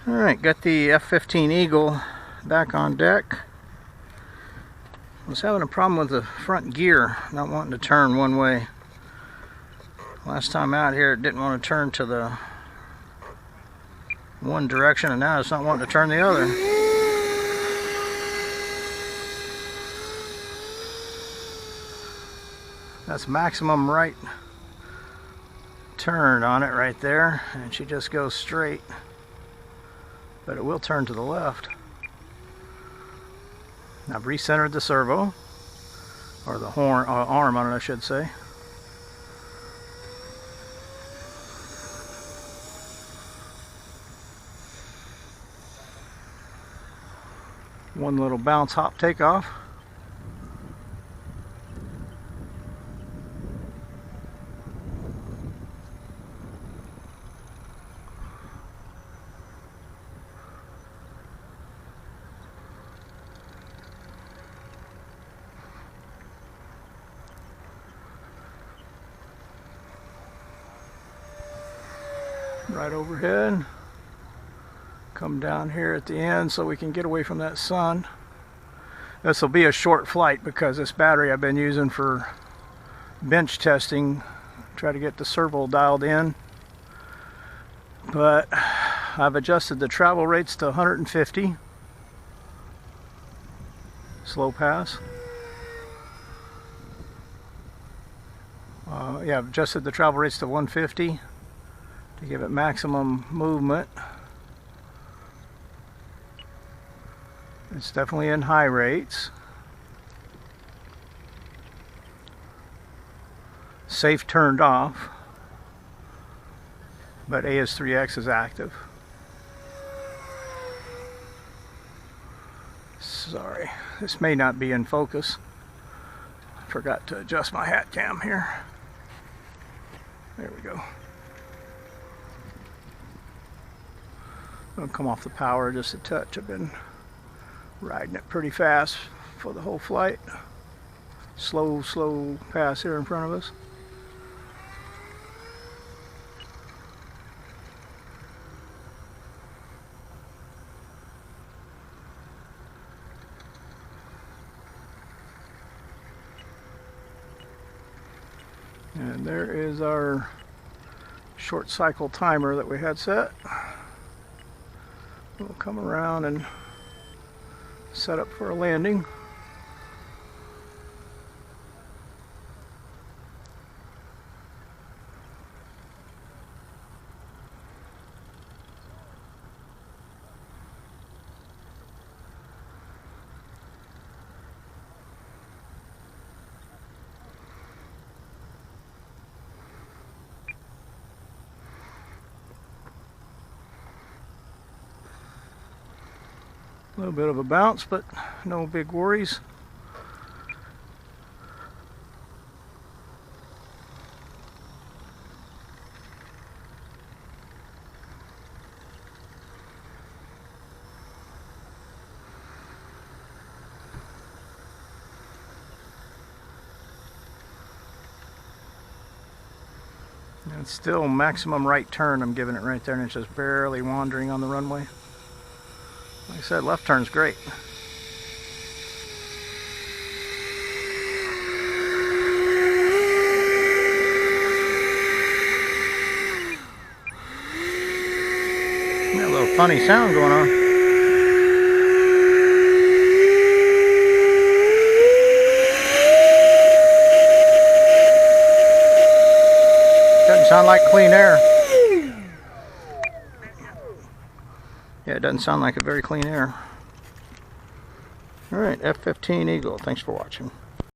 Alright, got the F-15 Eagle back on deck. I was having a problem with the front gear, not wanting to turn one way. Last time out here it didn't want to turn to the one direction, and now it's not wanting to turn the other. That's maximum right turn on it right there, and she just goes straight. But it will turn to the left. I've recentered the servo, or the arm on it, I should say. One little bounce hop takeoff. Right overhead. Come down here at the end so we can get away from that sun. This will be a short flight because this battery I've been using for bench testing, try to get the servo dialed in. But I've adjusted the travel rates to 150 slow pass. Yeah, I've adjusted the travel rates to 150 to give it maximum movement. It's definitely in high rates. Safe turned off, but AS3X is active. Sorry, this may not be in focus. I forgot to adjust my hat cam here. There we go. I'll come off the power just a touch. I've been riding it pretty fast for the whole flight. Slow pass here in front of us. And there is our short cycle timer that we had set. We'll come around and set up for a landing. A little bit of a bounce, but no big worries. And it's still maximum right turn. I'm giving it right there, and it's just barely wandering on the runway. Like I said, left turn's great. Got a little funny sound going on. Doesn't sound like clean air. Yeah, it doesn't sound like a very clean air. Alright, F-15 Eagle. Thanks for watching.